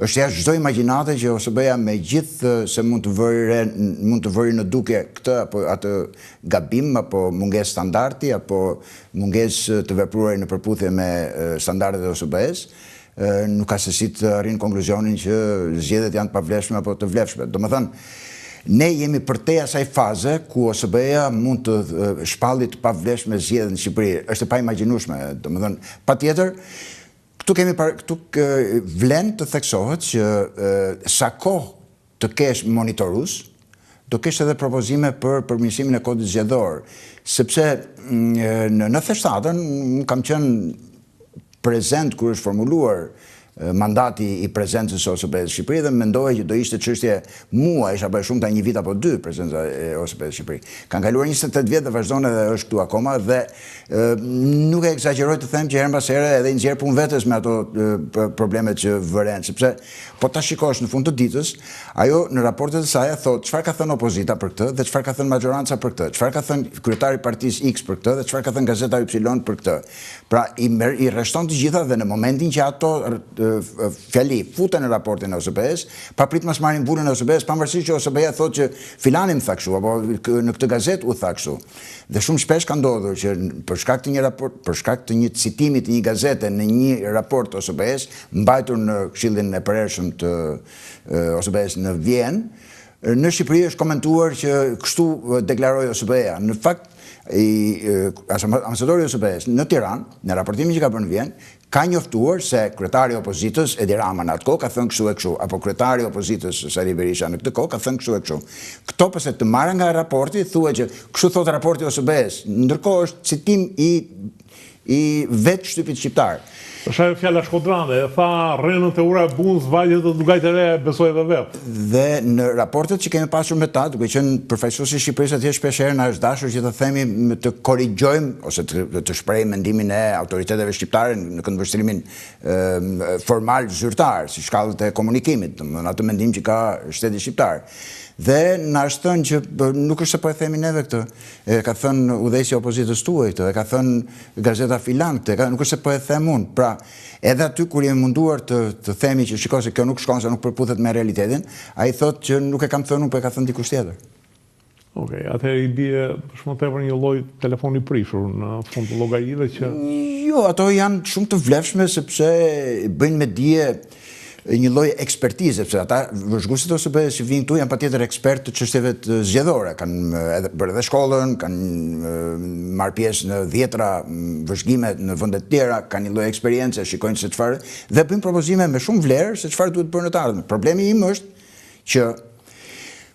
Është jashtë çdo imagjinate që OSBE-ja me gjithë se mund të vëri në duke këtë apo atë gabim apo mungesë standardi apo mungesë të vepruar në përputhje me standardet e OSBE-s, nuk ka se si të arrin konkluzionin që zgjedhjet janë të pavlefshme apo të vlefshme. Domethënë, ne jemi përtej asaj faze ku OSBE-ja mund të shpalli të pavlefshme zgjedhjet në Shqipëri. Është e paimagjinueshme. Domethënë, patjetër, këtu vlen të theksohet që sa kohë të kesh monitorues, do kesh edhe propozime për përmirësimin e kodit zgjedhor, sepse në 97-ën kam qenë prezent kur është formuluar mandati i prezencës së OSBE-s Shqipëri dhe mendoja që do ishte çështje mua, isha bërë shumë ta një vit apo dy prezenca e OSBE-s Shqipëri. Kanë kaluar 28 vjet dhe vazhdon edhe është këtu akoma dhe nuk e egzageroj të them që herë mbas here edhe i nxjerr punë vetes me ato problemet që vëren, sepse po ta shikosh në fund të ditës, ajo në raportet e saj thotë çfarë ka thënë opozita për këtë dhe çfarë ka thënë majoranca për këtë, çfarë ka thënë kryetari i partisë X për këtë dhe çfarë ka thënë gazeta Y për këtë. Pra i rreshton të gjitha dhe në momentin që ato fjali futen në raportin e OSBE-s, pa prit mos marrin punën e OSBE-s, pavarësisht që OSBE-ja thotë që filani më tha kështu apo në këtë gazetë u tha kështu. Dhe shumë shpesh ka ndodhur që për shkak të një raport, për shkak të një citimi të një gazete në një raport të OSBE-s, mbajtur në Këshillin e Përhershëm të OSBE-s në Vjenë, në Shqipëri është komentuar që kështu deklaroi OSBE-ja. Në fakt, ambasadori i OSBE-s në Tiranë, në raportimin që ka bërë në Vjenë, ka njoftuar se kryetari i opozitës Edi Rama në atë kohë ka thënë kështu e kështu, apo kryetari i opozitës Sali Berisha në këtë kohë ka thënë kështu e kështu. Këto pse të marrën nga raporti thuhet që kështu thotë raporti i OSBE-s, ndërkohë është citim i vetë shtypit shqiptar. Është ajo fjala Shkodrane, e tha rrenët e ura bunz valjet dhe dugajt e re besoj edhe vetë. Dhe në raportet që kemi pasur me ta, duke qenë përfaqësuesi i Shqipërisë atje shpeshherë na është dashur që të themi të korrigjojmë ose të shprehim mendimin e autoriteteve shqiptare në këndvështrimin formal zyrtar, si shkallët e komunikimit, në atë mendim që ka shteti shqiptar. Dhe na është thënë që nuk është se po e themi neve këtë, e ka thënë udhëheqësi i opozitës tuaj këtë, e ka thënë gazeta filan këtë, nuk është se po e them unë. Pra, edhe aty kur jemi munduar të themi që shikoj se kjo nuk shkon, se nuk përputhet me realitetin, ai thotë që nuk e kam thënë unë, po e ka thënë dikush tjetër. Okej, atëherë i bie shumë tepër një lloj telefoni prishur në fund të llogarive që jo, ato janë shumë të vlefshme sepse bëjnë me dije një lloj ekspertize, sepse ata vëzhguesit ose OSBE që vinë këtu janë patjetër ekspertë të çështjeve zgjedhore, kanë edhe bërë edhe shkollën, kanë marrë pjesë në dhjetra vëzhgime në vende të tjera, kanë një lloj eksperiencë, shikojnë se çfarë dhe bëjnë propozime me shumë vlerë se çfarë duhet bërë në të ardhmen. Problemi im është që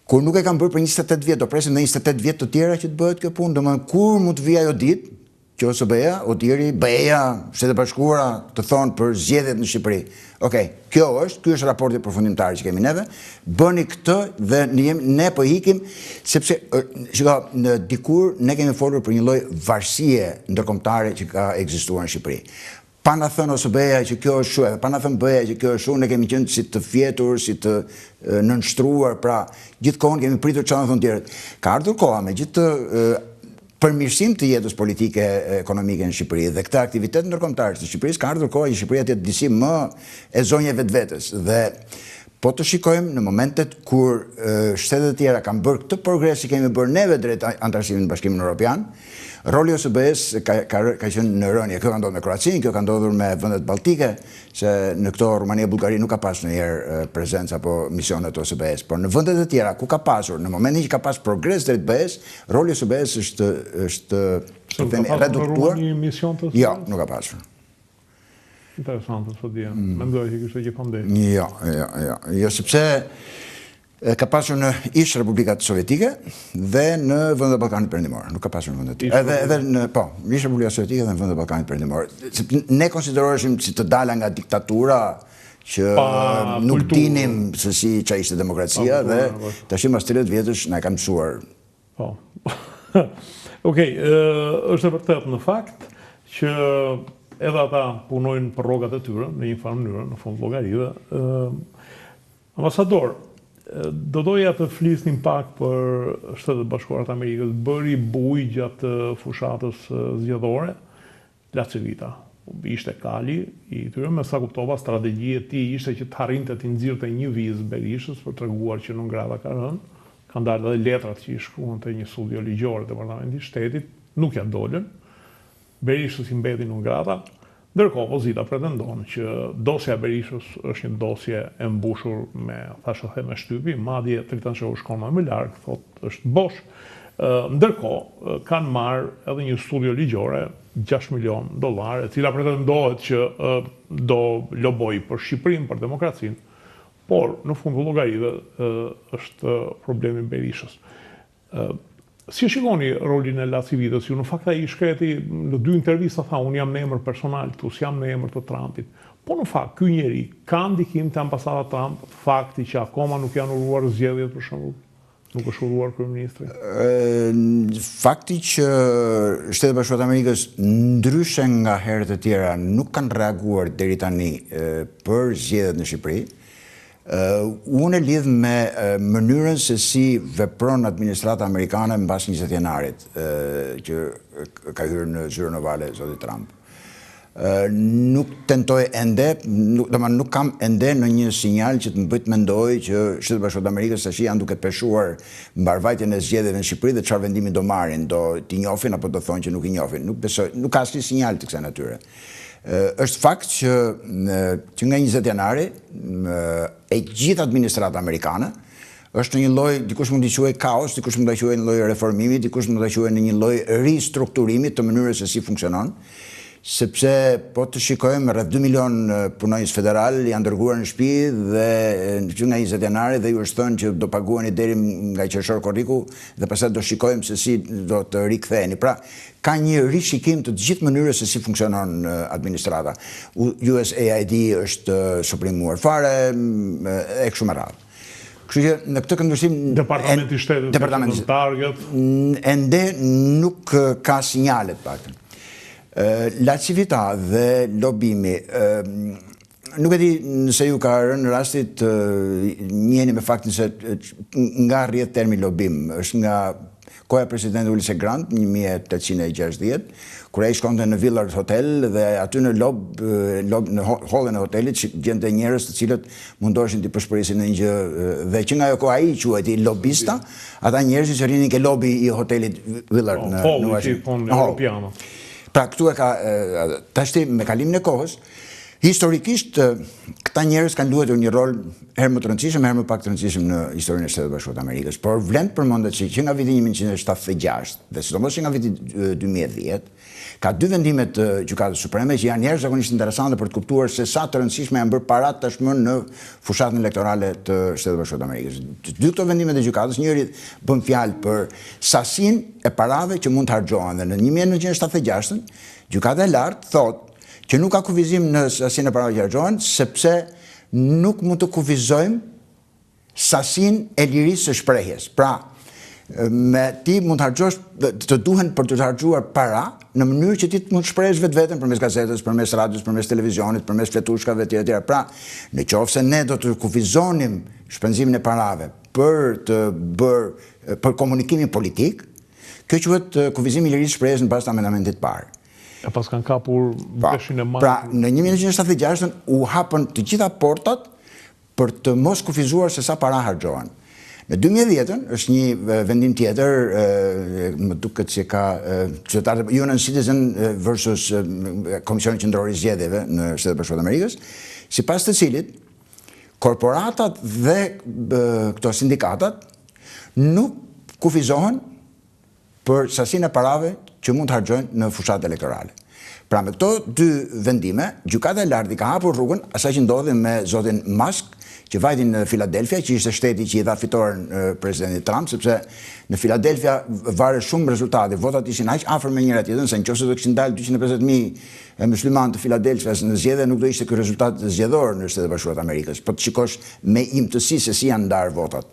kur nuk e kanë bërë për 28 vjet, do presim në 28 vjet të tjera që të bëhet kjo punë, domethënë kur mund të vijë ajo ditë që OSBE-ja, Odiri, BE-ja, Shtetet e Bashkuara të thonë për zgjedhjet në Shqipëri. Okej, ky është raporti përfundimtar që kemi neve, bëni këtë dhe ne po ikim, sepse, shiko, në dikur ne kemi folur për një lloj varësie ndërkombëtare që ka ekzistuar në Shqipëri. Pa na thënë OSBE-ja që kjo është kështu, pa na thënë BE-ja që kjo është kështu, ne kemi qenë si të fjetur, si të nënshtruar, pra gjithkohën kemi pritur çfarë thonë tjerët. Ka ardhur koha me gjithë përmirësim të jetës politike ekonomike në Shqipëri dhe këtë aktivitet ndërkombëtar të Shqipërisë, ka ardhur koha që Shqipëria të jetë disi më e zonjë vetvetes dhe po të shikojmë në momentet kur shtetet e tjera kanë bërë këtë progres që kemi bërë neve drejt antarësimit në Bashkimin Evropian, roli i OSBE-s ka qenë në rënje. Kjo ka ndodhur me Kroacinë, kjo ka ndodhur me vendet balltike, se në këto Rumania, Bullgari nuk ka pasur ndonjëherë prezencë apo misione të OSBE-s, por në vendet e tjera ku ka pasur, në momentin që ka pas progres drejt BE-s, roli i OSBE-s është të themi reduktuar. Jo, nuk ka pasur. Interesante, sot dia. Mendoj që kishte gjithandej. Jo, sepse ka pasur në ish Republikat Sovjetike dhe në vendet e Ballkanit Perëndimor. Nuk ka pasur në vendet tjera. Edhe në, ish Republika Sovjetike dhe në vendet e Ballkanit Perëndimor. Ne konsideroheshim si të dala nga diktatura që nuk dinim se si çfarë ishte demokracia dhe tash mas 30 vjetësh na e kanë mësuar. Po. Okej, është e vërtetë në fakt që edhe ata punojnë për rrogat e tyre në një farë mënyrë në fund llogarive. Ambasador, do doja të flisnim pak për Shtetet Bashkuara të Amerikës. Bëri buj gjatë fushatës zgjedhore, Lacivita. ishte kali i tyre, me sa kuptova strategjia e tij ishte që të harrinte të nxirrte një vizë Berishës për treguar që në ngrata ka rënë. Kanë dalë edhe letrat që i shkruan te një studio ligjor të Departamentit të Shtetit, nuk ja dolën. Berishës i mbeti në ngrata. Ndërkohë opozita pretendon që dosja e Berishës është një dosje e mbushur me, thashë the, me shtypi, madje Tritan Shehu shkon më larg, thotë është bosh. Ndërkohë kanë marrë edhe një studio ligjore, $6 milion, e cila pretendohet që do loboj për Shqipërinë, për demokracinë, por në fund vëllogarive është problemi Berishës. Si shikoni rolin e Lacivitës? Ju në fakt ai shkreti në 2 intervista tha unë jam në emër personal këtu, s'jam në emër të Trumpit. Po në fakt ky njeri ka ndikim te ambasada Trump, fakti që akoma nuk janë uruar zgjedhjet për shembull? Nuk është uruar kryeministri? Fakti që Shtetet Bashkuara të Amerikës ndryshe nga herët e tjera nuk kanë reaguar deri tani për zgjedhjet në Shqipëri, unë e lidh me mënyrën se si vepron administrata amerikane mbas 20 janarit, që ka hyrë në zyrën ovale zoti Trump. Nuk tentoj ende, nuk kam ende në një sinjal që të më bëjt mendoj që Shtetet Bashkuara të Amerikës tash janë duke peshuar mbarvajtjen e zgjedhjeve në Shqipëri dhe çfarë vendimi do marrin, do t'i njohin apo do thonë që nuk i njohin. Nuk besoj, nuk ka asnjë sinjal të kësaj natyre. Është fakt që nga 20 janari e gjithë administrata amerikane është në një lloj, dikush mund t'i quajë kaos, dikush mund t'a quajë në lloj reformimi, dikush mund t'a quajë në një lloj ristrukturimi të mënyrës se si funksionon, sepse po të shikojmë rreth 2 milion punonjës federal janë dërguar në shtëpi dhe që nga 20 janari dhe ju është thënë që do paguheni deri nga qershor korriku dhe pastaj do shikojmë se si do të riktheheni. Pra, ka një rishikim të gjithë mënyrës se si funksionon administrata. USAID është suprimuar fare e kështu me radhë. Kështu që në këtë këndvështrim Departamenti i Shtetit, Target, ende nuk ka sinjale të paktën. Lacivita dhe lobimi, nuk e di nëse ju ka rënë rastit njeni me faktin se nga rrjedh termi lobim, është nga koha e presidentit Ulysses Grant, 1860, kur ai shkonte në Willard Hotel dhe aty në në hollën e hotelit gjente njerëz të cilët mundoheshin të përshpërisin në një gjë dhe që nga ajo kohë ai quhej lobista, ata njerëz që rrinin ke lobi i hotelit Willard në Washington. Pra këtu e ka, tashti me kalimin e kohës, historikisht këta njerëz kanë luajtur një rol herë më të rëndësishëm, herë më pak të rëndësishëm në historinë e Shtetit Bashkuar të Amerikës. Por vlen të përmendet që nga viti 1976 dhe sidomos që nga viti 2010, ka 2 vendime të Gjykatës Supreme që janë jashtëzakonisht interesante për të kuptuar se sa të rëndësishme janë bërë parat tashmë në fushatën elektorale të Shtetit Bashkuar të Amerikës. 2 këto vendime të Gjykatës, njëri bën fjalë për sasinë e parave që mund të harxhohen dhe në 1976 Gjykata e Lartë thotë që nuk ka kufizim në sasinë e parave që harxhohen sepse nuk mund të kufizojmë sasinë e lirisë së shprehjes. Pra, me ti mund të harxhosh, të duhen për të harxhuar para në mënyrë që ti mund të shprehësh vetveten përmes gazetës, përmes radios, përmes televizionit, përmes fletushkave etj. Pra, në qoftë se ne do të kufizonim shpenzimin e parave për komunikimin politik, kjo quhet kufizimi i lirisë së shprehjes në bazë të amendamentit të parë. E pas kanë kapur veshin e Pra, në 1976 u hapën të gjitha portat për të mos kufizuar se sa para harxhohen. Në 2010 është një vendim tjetër, më duket që ka qytetarët Union Citizen versus Komisioni Qendror i Zgjedhjeve në Shtetet Bashkuara të Amerikës, sipas të cilit korporatat dhe këto sindikatat nuk kufizohen për sasinë e parave që mund të harxojnë në fushat elektorale. Pra me këto 2 vendime, Gjykata e Lartë i ka hapur rrugën asaj që ndodhi me zotin Musk, që vajti në Filadelfia, që ishte shteti që i dha fitoren presidentit Trump, sepse në Filadelfia varet shumë rezultate, votat ishin aq afër me njëra tjetrën se nëse do kishin dalë 250.000 muslimanë të Filadelfias në zgjedhje, nuk do ishte ky rezultat zgjedhor në Shtetet Bashkuara të Amerikës. Po të shikosh me imtësi se si janë ndarë votat.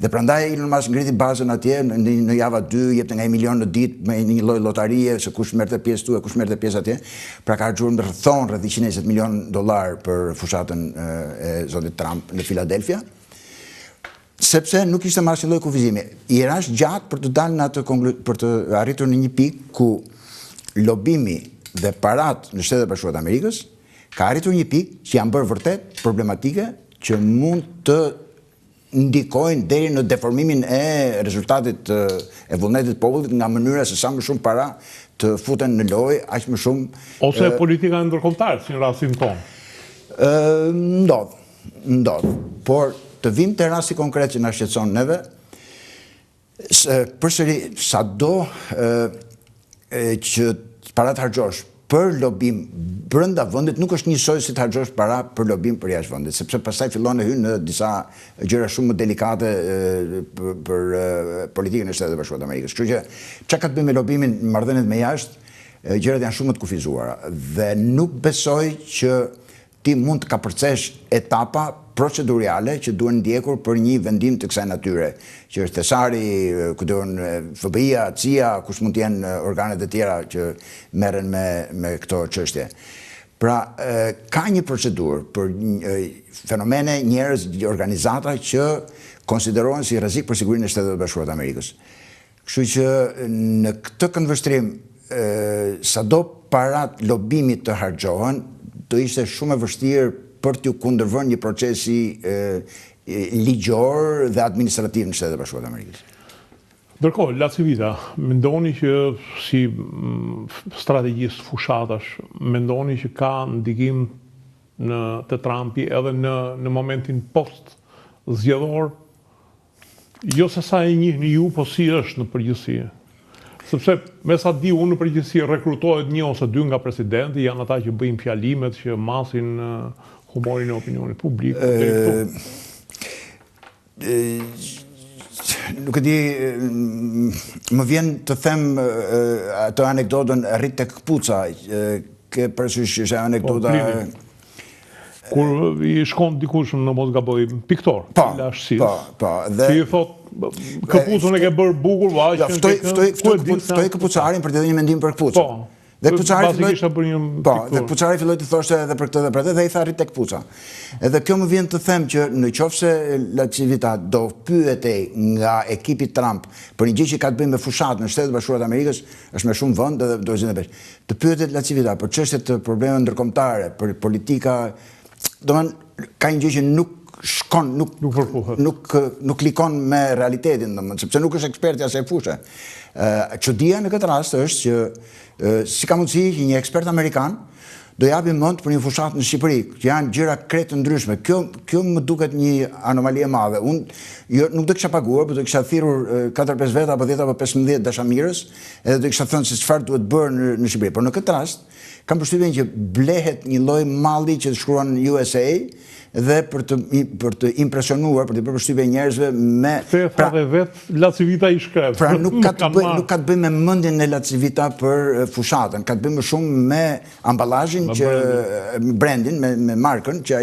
Dhe prandaj Elon Musk ngriti bazën atje në java 2, jepte nga 1 milion në ditë me një lloj lotarie se kush merrte pjesë këtu e kush merrte pjesë atje. Pra ka harxuar rreth $120 milion për fushatën e zotit Trump në Filadelfia, sepse nuk ishte marrë asnjë lloj kufizimi. I rash gjatë për të dalë në atë për të arritur në një pikë ku lobimi dhe parat në Shtetet e Bashkuara të Amerikës ka arritur një pikë që janë bërë vërtet problematike që mund të ndikojnë deri në deformimin e rezultatit e vullnetit të popullit nga mënyra se sa më shumë para të futen në lojë, aq më shumë ose politika ndërkombëtare si në rastin tonë. Ndodh. Por të vim te rasti konkret që na shqetëson neve, përsëri sado që para të harxhosh për lobim brenda vendit nuk është njësoj si të harxhosh para për lobim për jashtë vendit, sepse pastaj fillon të hyn në disa gjëra shumë më delikate për politikën e Shtetit të Bashkuara të Amerikës. Kështu që çka ka të bëjë me lobimin në marrëdhëniet me jashtë, gjërat janë shumë të kufizuara dhe nuk besoj që ti mund të kapërcesh etapa procedurale që duhen ndjekur për një vendim të kësaj natyre, që është thesari, FBI-a, CIA, kush mund të jenë organet e tjera që merren me këto çështje. Pra, ka një procedurë për fenomene, njerëz, organizata që konsiderohen si rrezik për sigurinë e Shtetit të Bashkuara të Amerikës. Kështu që në këtë këndvështrim, sado parat lobimit të harxhohen, do ishte shumë e vështirë për t'ju kundërvënë një procesi ligjor dhe administrativ në Shtetet e Bashkuara të Amerikës. Ndërkohë, Lacivita, mendoni që si strategjist fushatash, mendoni që ka ndikim të Trumpi edhe në momentin post zgjedhor, jo se sa e njihni ju, po si është në përgjithësi? Sepse me sa di unë në përgjithësi rekrutohet një ose dy nga presidenti, janë ata që bëjnë fjalimet që masin humorin e opinionit publik. Nuk e di, më vjen të them atë anekdotën rrit tek kpuca, ke parasysh që anekdota kur i shkon dikush në mos gaboj piktor, Po. Si i thot, këpucën e ke bërë bukur, ftoj këpucarin për të dhënë një mendim për këpucën. Dhe këpucari filloi të thoshte edhe për këtë dhe për atë dhe i tha rrit tek këpuca. Edhe kjo më vjen të them që në qofse Lacivita do pyetej nga ekipi Trump për një gjë që ka të bëjë me fushat në Shtetet e Bashkuara të Amerikës, është me shumë vend edhe do të pesh. Të pyetet Lacivita për çështje të problemeve ndërkombëtare, për politika, domethënë ka një gjë që nuk shkon, nuk likon me realitetin, sepse nuk është eksperti asaj fushë. Çudia në këtë rast është që si ka mundësi që një ekspert amerikan do japi mend për një fushat në Shqipëri, që janë gjëra krejt të ndryshme. Kjo më duket një anomali e madhe. Unë nuk do kisha paguar, por do kisha thirrur 4-5 veta apo 10 apo 15 dashamirës, edhe do kisha thënë se çfarë duhet bërë në Shqipëri. Por në këtë rast kam përshtypjen që blehet një lloj malli që shkruan USA dhe për të impresionuar, për të bërë përshtypje njerëzve me... Pra dhe vetë Lacivita i shkrev. Pra nuk ka të bëjë me mendjen e Lacivita për fushatën, ka të bëjë më shumë me ambalazhin, brandin, me markën që